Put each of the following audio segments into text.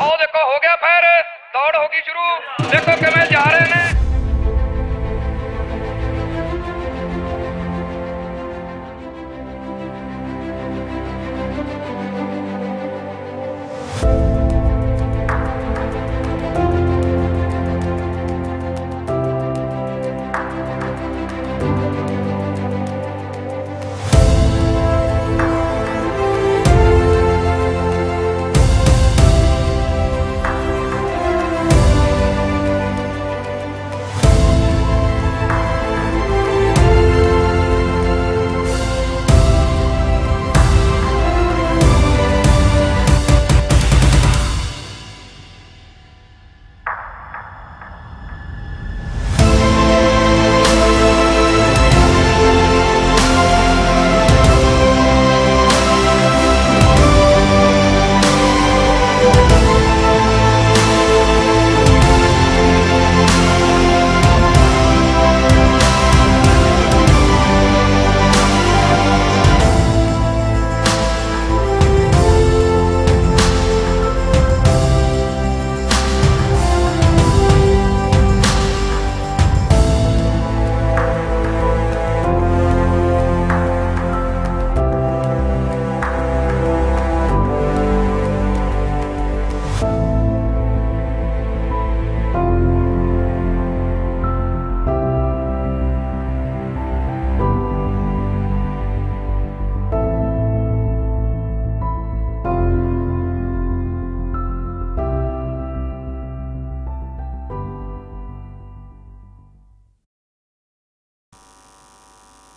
आओ देखो हो गया फिर दौड़ होगी शुरू देखो किवें जा रहे हैं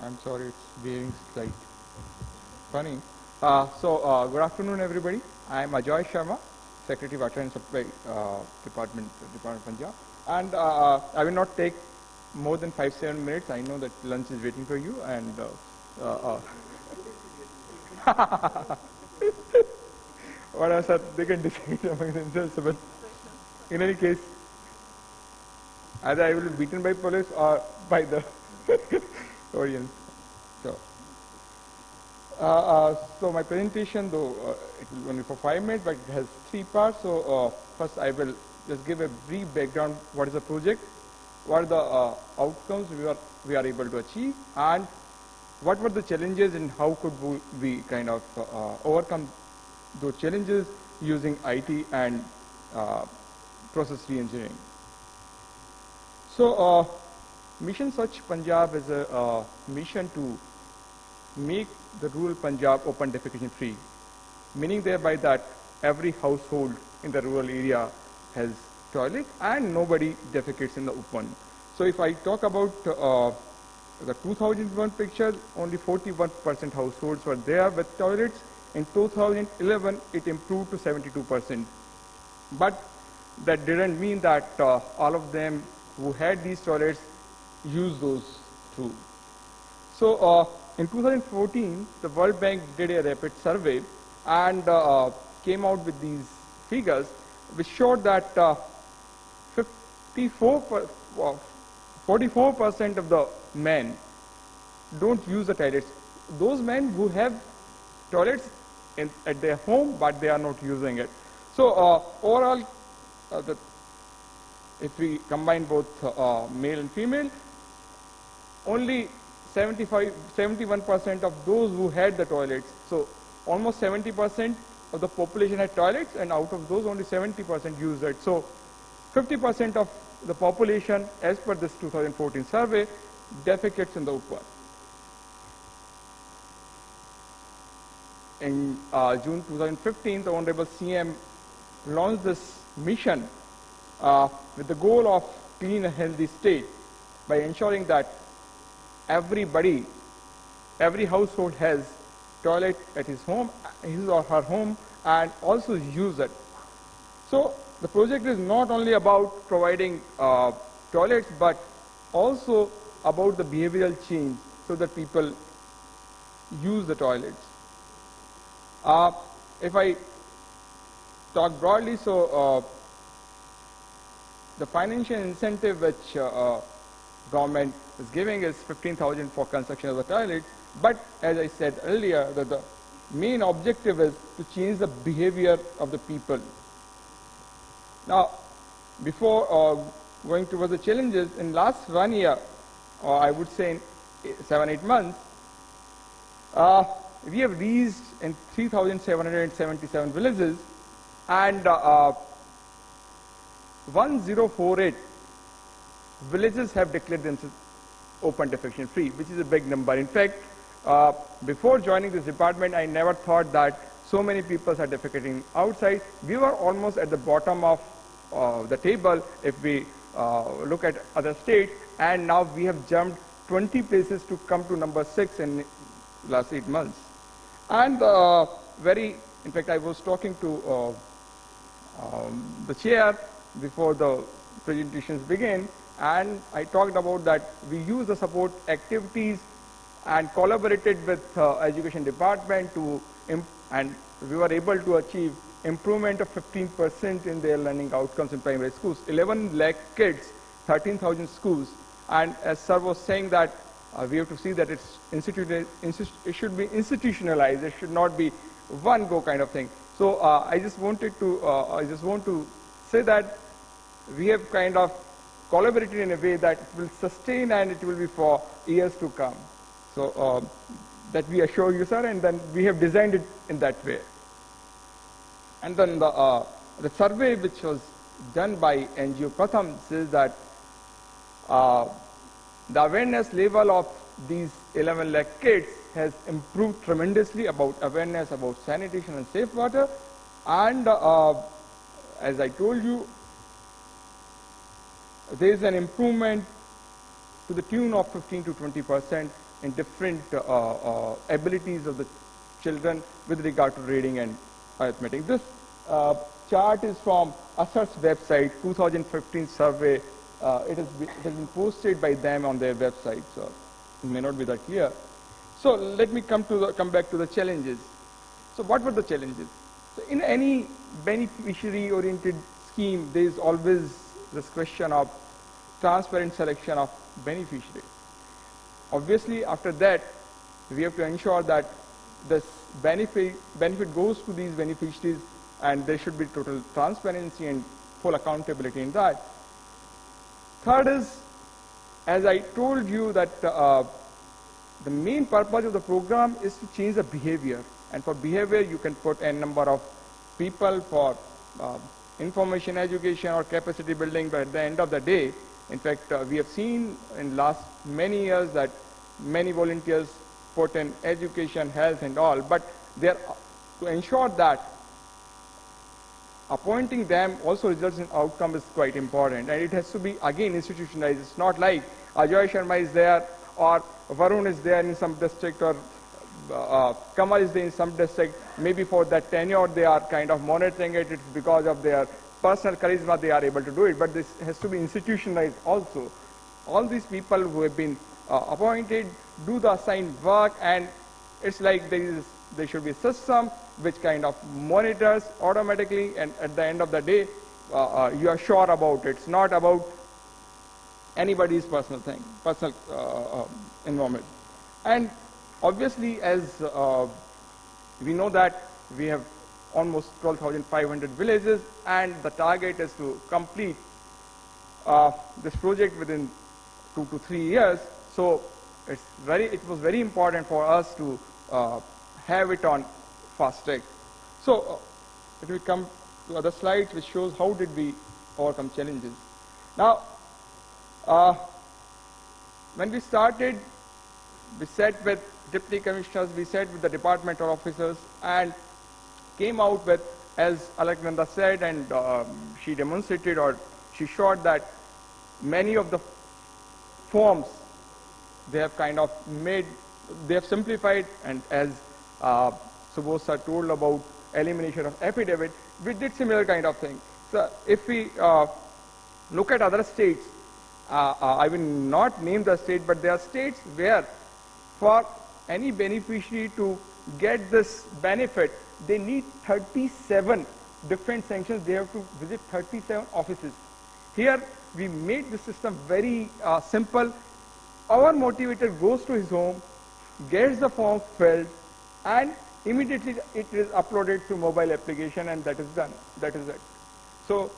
I'm sorry, it's behaving slight funny. Good afternoon, everybody. I'm Ajoy Sharma, Secretary Water and Supply Department Punjab. And I will not take more than 5-7 minutes. I know that lunch is waiting for you. And what else they can decide among themselves. But in any case, either I will be beaten by police or by the audience. So my presentation, though it will be only for 5 minutes, but it has 3 parts. So first I will just give a brief background. What is the project? What are the outcomes we are able to achieve, and what were the challenges, and how could we kind of overcome those challenges using IT and process re-engineering. So Mission Swachh Punjab is a mission to make the rural Punjab open defecation free, meaning thereby that every household in the rural area has toilet and nobody defecates in the open. So if I talk about the 2001 picture, only 41% households were there with toilets. In 2011, it improved to 72%. But that didn't mean that all of them who had these toilets use those too. So in 2014, the World Bank did a rapid survey and came out with these figures, which showed that 44% of the men don't use the toilets. Those men who have toilets at their home, but they are not using it. So overall, if we combine both male and female, only 71% of those who had the toilets. So almost 70% of the population had toilets, and out of those, only 70% used it. So 50% of the population, as per this 2014 survey, defecates in the open. In June 2015, the Honorable CM launched this mission with the goal of clean and healthy state by ensuring that every household has toilet at his home, his or her home, and also use it. So the project is not only about providing toilets, but also about the behavioral change so that people use the toilets. If I talk broadly, so the financial incentive which government is giving is 15,000 for construction of the toilets. But as I said earlier, that the main objective is to change the behavior of the people. Now, before going towards the challenges, in last 1 year, or I would say in 7-8 months, we have reached in 3,777 villages, and 1048 villages have declared themselves open defecation free, which is a big number. In fact, before joining this department, I never thought that so many people are defecating outside. We were almost at the bottom of the table if we look at other states, and now we have jumped 20 places to come to number 6 in last 8 months. And in fact, I was talking to the chair before the presentations begin, and I talked about that we use the support activities and collaborated with education department and we were able to achieve improvement of 15% in their learning outcomes in primary schools. 11 lakh kids, 13,000 schools, and as sir was saying that we have to see that it should be institutionalized. It should not be one go kind of thing. So I just want to say that we have kind of collaborated in a way that it will sustain and it will be for years to come. So that we assure you, sir, and then we have designed it in that way. And then the survey which was done by NGO Pratham says that the awareness level of these 11 lakh kids has improved tremendously about awareness about sanitation and safe water, and as I told you, there is an improvement to the tune of 15 to 20% in different abilities of the children with regard to reading and arithmetic. This chart is from ASAR's website, 2015 survey. It has been posted by them on their website, so it may not be that clear. So let me come back to the challenges. So what were the challenges? So in any beneficiary-oriented scheme, there is always this question of transparent selection of beneficiaries. Obviously, after that, we have to ensure that this benefit goes to these beneficiaries, and there should be total transparency and full accountability in that. Third is, as I told you, that the main purpose of the program is to change the behavior, and for behavior you can put a number of people for information education or capacity building, but at the end of the day, in fact, we have seen in last many years that many volunteers put in education, health and all, but to ensure that appointing them also results in outcome is quite important, and it has to be again institutionalized. It's not like Ajoy Sharma is there or Varun is there in some district or Kamal is there in some district. Maybe for that tenure they are kind of monitoring it. It's because of their personal charisma they are able to do it, but this has to be institutionalized also. All these people who have been appointed do the assigned work, and it's like there should be a system which kind of monitors automatically, and at the end of the day you are sure about it. It's not about anybody's personal thing, personal involvement. And obviously, as we know that we have almost 12,500 villages, and the target is to complete this project within 2 to 3 years. So it was very important for us to have it on fast track. So if we come to other slides, which shows how did we overcome challenges. Now, when we started, we sat with deputy commissioners, we sat with the departmental officers, and came out with, as Alaknanda said, and she demonstrated or she showed that many of the forms they have kind of they have simplified, and as Subodh sir told about elimination of affidavit, we did similar kind of thing. So if we look at other states, I will not name the state, but there are states where for any beneficiary to get this benefit, they need 37 different sanctions. They have to visit 37 offices. Here, we made the system very simple. Our motivator goes to his home, gets the form filled, and immediately it is uploaded to mobile application, and that is done. That is it. So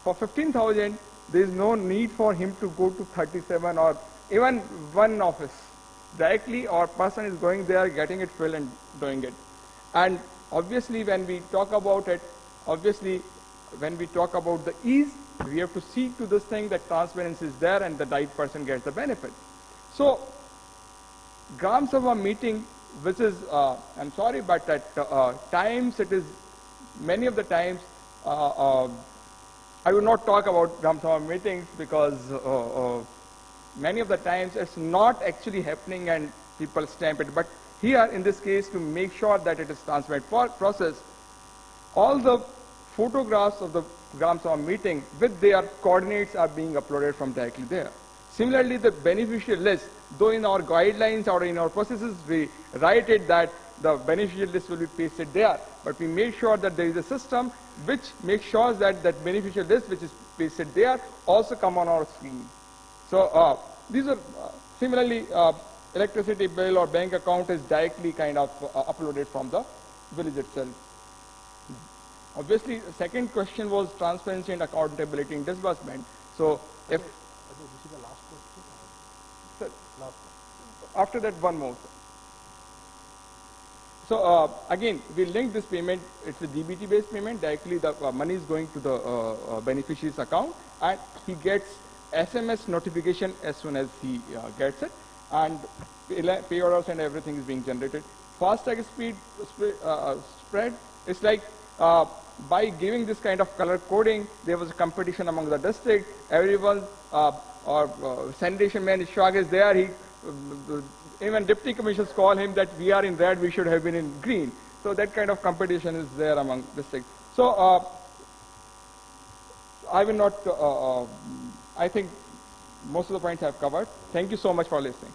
For 15,000, there is no need for him to go to 37 or even one office directly, or person is going there, getting it filled and doing it. And obviously when we talk about it, when we talk about the ease, we have to see to this thing that transparency is there and the right person gets the benefit. So Gram Sabha meeting, which is, I'm sorry, but at times it is, many of the times, I will not talk about Gram Sabha meetings because many of the times it's not actually happening and people stamp it. But here in this case, to make sure that it is transparent process, all the photographs of the Gram Sabha meeting with their coordinates are being uploaded from directly there. Similarly, the beneficial list, though in our guidelines or in our processes we write it that the beneficial list will be pasted there, but we make sure that there is a system which makes sure that that beneficial list which is pasted there also come on our screen. So these are similarly electricity bill or bank account is directly kind of uploaded from the village itself. Obviously, the second question was transparency and accountability in disbursement. So if This is the last question. sir, Last. after that one more. So again, we link this payment, it's a GBT based payment, directly the money is going to the beneficiary's account and he gets SMS notification as soon as he gets it, and pay orders and everything is being generated. Fast-tag spread, it's like by giving this kind of color coding, there was a competition among the district, everyone, sanitation man Ishaq is there, he even deputy commissioners call him that we are in red, we should have been in green. So that kind of competition is there among districts. So I will not, I think most of the points I have covered. Thank you so much for listening.